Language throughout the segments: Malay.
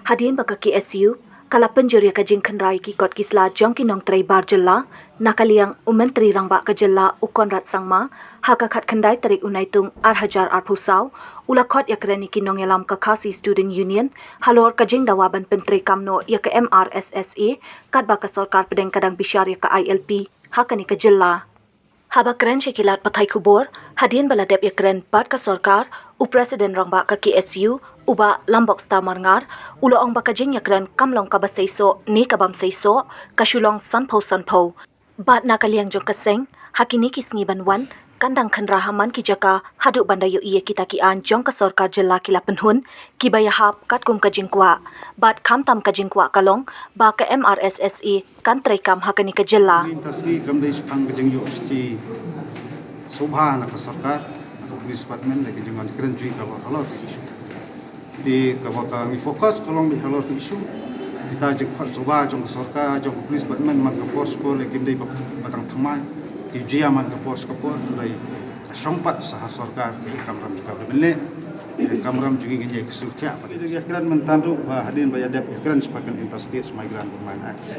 Hadian baka KSU, kala penjuri ka jing kenrai ki kot kisla jong ki nong trai bar jella, nakaliang umentri rang ba ka jella ukon rat sangma, haka khat kendai tarik unai tung arhajar arpusau, ula kot ya kerani ki nong yalam ka kasi student union, halor ka jing dawaban pentri kamno ya ka MRSSA, kat ba ka sorkar pedeng kadang bisyar ya ka ILP, haka ni ka jella. Haba keren syikilat patai kubur, hadian baladep ya keren pat ka sorkar, Presiden rang ba ka KSU, uba lambok sta marngar, ulo ong baka jing ya keren kamlong ka basaiso, ni kabam saiso, kasyulong sanpo. Bat nakaliang jong kaseng, hakini kisngi banwan, kandang kenrahaman ki jaka, haduk bandayo iya kita ki an jong ka sorkar jela kila penhun, ki bayahap kat kum ka jingkwa. Bat kam tam ka jingkwa kalong, ba ka MRSSE, kan trekam hakani ka jela. Tasgi kamdai sepang kejeng universiti Sobha nak sarkar nak police department lagi jangan keren jui kalau isu di kalau kami fokus kalau kalau isu kita jengkot Sobha jong sarkar jong police department man kapor sekolah lagi kamdai batang thamai ki jia man kapor dari sompat sah sarkar ki kamram juga bele kamram juga ngi kesutia pada dia keren mentandu hadin bayadap keren sebagai interstate migrant women acts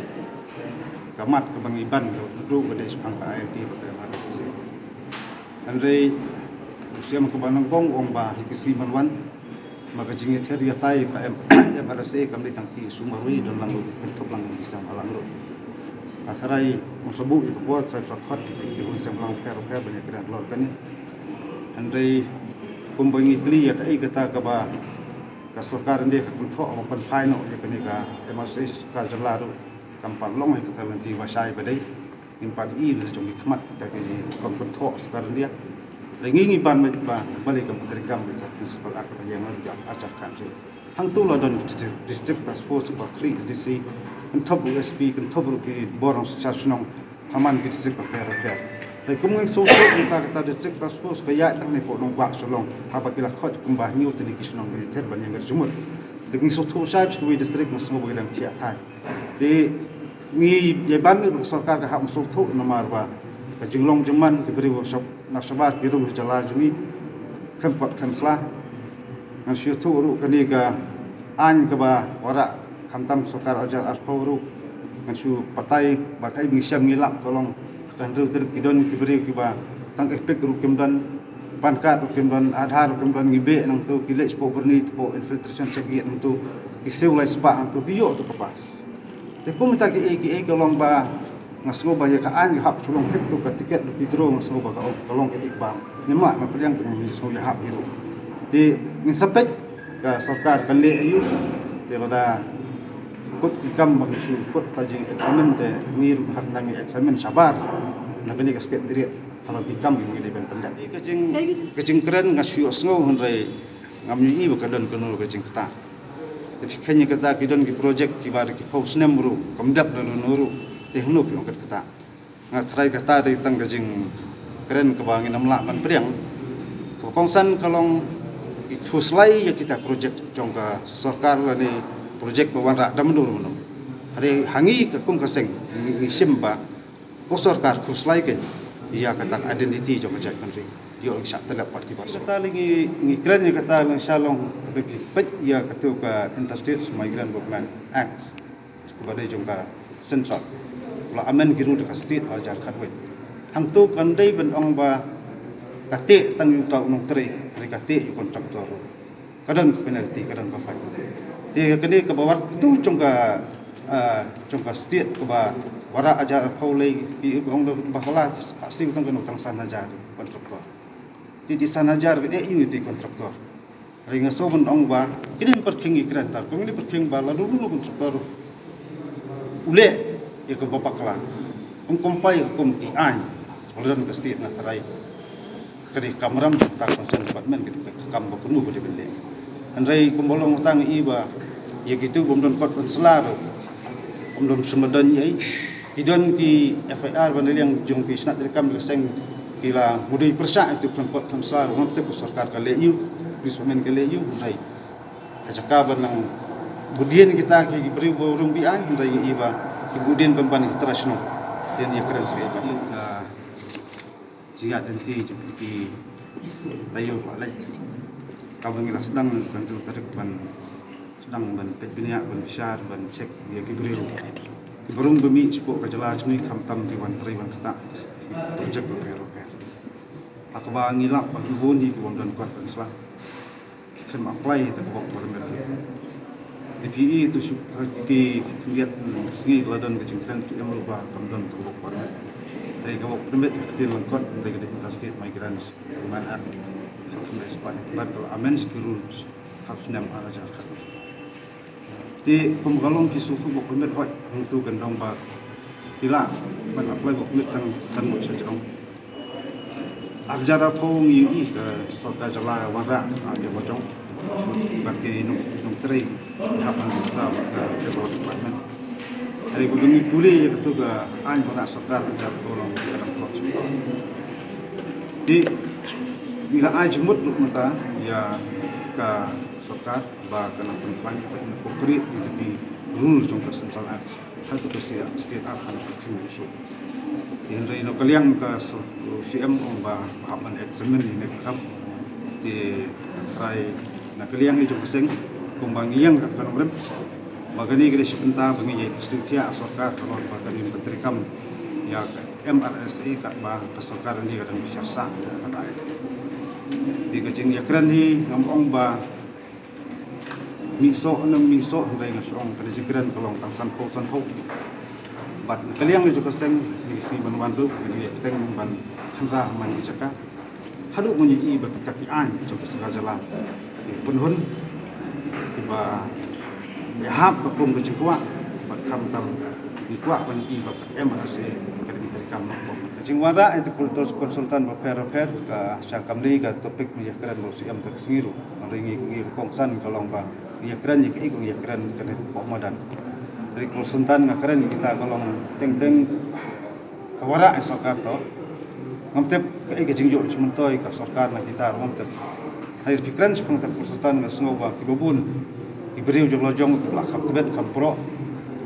kamat kebangiban dulu pada sepang ILP pada Malaysia. Andrei usia mengkubanang gong ba hikisi manwan maka jingit hari yatai KM ya Malaysia kami tangki Sumarui dan langlu untuk langlu bisa malangru. Asarai musabu itu buat saya shortcut itu bisa malang per banyak kira keluar kan. Andrei kumbangi kli ya kai kata kaba kasarkar dia ketentuan open final ya kan ka Malaysia sekar jelaru kampan long itu nanti wasai badai impan ini cuma khmat tapi kompon thok sekarang dia lagi ni ban balik komputer kam itu principal aku yang ada ajarkan je hang tu ladon district task force bakri DC top USP top ki borong sasnong haman ki district repair lagi kumeng so kita district task force kaya tang ni po nong bak solong habakila khot kumbah new telikisnong militer ban yang berjumur dengan so tu saya sebagai district masuk bagian tiap thai di ni yeban ni sarkar ka ham sokto nomor ba jinglong jeman ke beri workshop nasabar ki rum jala jumi kempat kemsla ngan syutu ru kani ka an ka ba ora kamtam sarkar ajar arpau ngan syu patai ba kai misam ngilap kolong kan ru ter kidon ki beri ki ba tang efek ru kemdan pankat ru kemdan adhar ru kemdan ngibe nang tu kilek spo berni tu infiltration segiat nang tu kiseu lai spa nang tu kiyo tu kepas Tekum tak ki kolong ba ngasgo ba ya kaan hap sulong tek tu ka tiket du pitro ngasgo ba kolong ke ikbang nyema mapeliang ke ni so ya hap hiru di min sapet ka sarkar kale ayu te rada kut kam bang su kut tajing eksamen te mir hak nang eksamen sabar na bini ka sket diri kalau bikam ni de ben pendak kecing keren ngasio sngo hundrai ngamni ba kadon kono kecing kata tapi kanya kata kidon ki project ki bar ki paus nemru kamdap dan nuru te hunu pi ongkat kata ngatrai kata dari tang gajing keren kebangin amla ban priang ko kongsan kalong ikhuslai ya kita project jongka sarkar ni project bawan rak dam nuru no hari hangi ke kum kaseng ni simba ko sarkar khuslai ke ia kata identity jongka jak country yo insya terdapat ki bar kata lagi ngikran ya kata insyaallah lebih pet ya kata ka interstate migrant movement acts kepada jongka central la amen giru de state ajar khatwe hang tu kandai ben ong ba kate tang yu ta unong tre hari kate yu kontraktor kadang penalty kadang ka fine te kene ka bawar tu jongka state ka ba wara ajar paulai ki ong ba kala pasti utang kan utang sana ajar kontraktor di sana jar ke EU itu kontraktor. Ringa sobon ong ba kini perking ikran tar kung ni perking ba lalu kontraktor ule ya ke bapak kala kompai hukum ki an solan ke state na tarai kadi kamram ta concern department gitu kam ba kunu ko dibende andrai kumbolong utang iba ya gitu bomdon kot konsular bomdon semedan yai idon ki FIR bandel yang jong ki snat rekam seng kila mudai persa itu kelompok konsular untuk sarkar kaleyu bismen kaleyu rai ajaka banang budian kita ki beri burung bian rai iba ki budian pemban internasional dan dia keren sekali jika nanti di tayo palai kau mengira sedang bantu tarik ban sedang ban petbinia ban besar ban cek dia kibriru kibrung bumi sepuk kajala cumi kamtam di wan tri wan kata projek berpero aku bang ngilap bang hubun di kebun dan kuat ban selang kan apply tak kok bermer TPE itu di lihat sini ladan kecingkran tu yang merubah kamdan teruk banget dari kau permit kecil lengkap dari kedai state migrants mana kalau Spanya kalau amen sekiranya harus nam arajar kan di pemgalong kisu tu bok permit hoi untuk gendong ba bila mana apply bok permit tang sanmut sejauh ajar apa ngiyi ke sota jala wara ada bocong bagi nung teri hapan staff ke department hari begini boleh itu ke an pada sota ajar tolong dalam proses di bila ajmut duk mata ya ke sota ba kana penumpang operate itu di rule jong central act satu ke state akan berkusu yang dari no kaliang ka CM ba hapan examen ini kam di try na kaliang ni jong seng kumbang yang kat kan rem bagani gede sepenta bangi ye kestutia sarkar kalau bagani menteri kam ya MRSA kat ba sarkar ni kadang bisa sa kata di kecing ya keren hi ngomong ba miso dari ngasong kada sikran kalau tang san ho bat kaliang ni juga seng di si bantu ni teng ban khandra man di caka hadu munyi ba kita ki an juga segala punhun ba ya hap ka pum ke kuwa bat kam tam di kuwa ban i ba MRC kada mitri kam no jingwara itu kultur konsultan ba fair ka syakam ni ka topik ni yakran mo siam ta kesengiru ringi ngi kongsan kalong ba yakran ni ke yakran kana pemadan dari konsultan ngakran kita kalong teng kawara sarkar to ngamtep ke jingjo sementoy ka sarkar na kita ngamtep hai pikran sepeng tak konsultan ngasngo ba kibubun iberiu joglojong tu lah kam tebet kam pro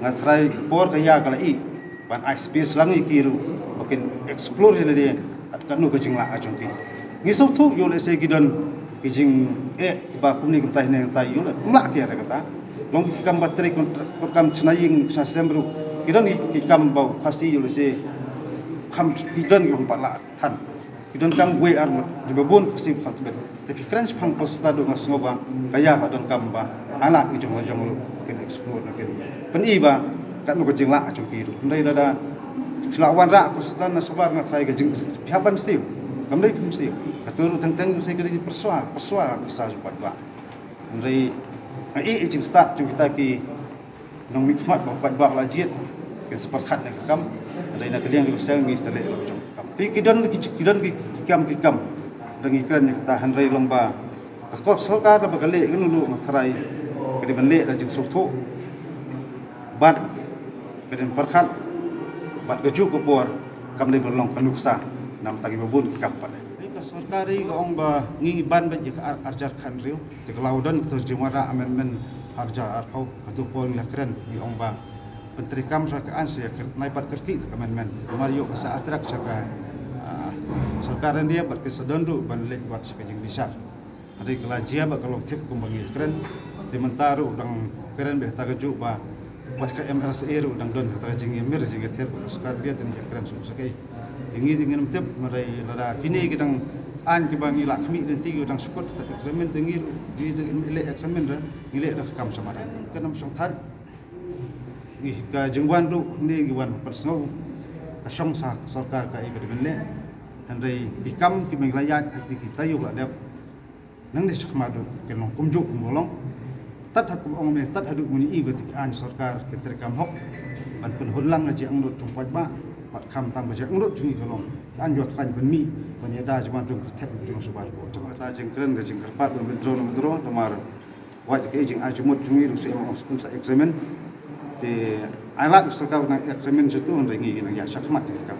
ngatrai por kaya kala i ban space lang ikiru makin explore hele dia at kanu ke jingla ajong ki ngisau tu yo le se gidon kijing ba kumni kum tai neng tai yo le mla ki ada kata long kam bateri kam chnaying sa sembru gidon ki kam ba khasi yo le se kam gidon yo pala than gidon kam we ar di babun khasi khat bet tapi kran phang posta do ngasngo ba kaya ka don kam ba ala ki jong lu ken explore na ken pen i ba kan nu ke jingla ajong ki ru ndai da selawan ra postan na sabar na trai ke jing pihapan siu kamdai pum siu katuru teng se ke persua bisa buat ba ndai ai jing start jing kita ki nong mikmat ba lajiet ke seperkat na kam ndai na kalian ke sel ngi stale jong kam pi kidon kam dang ikran ni kita handrai lomba ko sarkar ba kale gnu lu trai ke di benle da jing sokto bat ke den perkat bat keju ko bor kam le berlong kanuksa nam tagi babun kapal ka sarkari ka ong ba ngi ban ba ka arjar khan riu te klaudan terjemara amendment arjar arpau atu pol lakran di ong ba menteri kam sa ka ansia nai pat kerki te amendment mario ka sa atrak sa ka sarkaran dia bat kesedondu ban le buat sekejing bisa ada kelajia ba kalau tip kumbangi keren te mentaru dang keren be ta keju ba buat ke MRSA ru dang don ta jing emir jing ter sekar dia tin yakran su sakai tinggi dengan tep marai lada kini kita an ki bangi la kami dan tiga dang sukut ta examen tinggi di le examen ra ngile dah kam samaran kenam song than ni ka jingwan ru ni giwan persno ka song sa sarkar ka ibe benle handai bikam ki menglaya akti kita yu ada nang di sukmadu kelong kumju kumbolong tat hakum ong me tat hadu muni i betik an sarkar ketri kam hok ban pun hulang aji ang lut tumpat ba mat kam tam baje ang lut jungi kolong an jot kan ben mi ban yada juma dung tep dung subar ko juma ta jing kren ga jing karpat ban bedro tamar waj ke jing ajumut jungi ru se ong skun sa examen te ala sarkar na examen jetu on ringi nang ya sakmat kam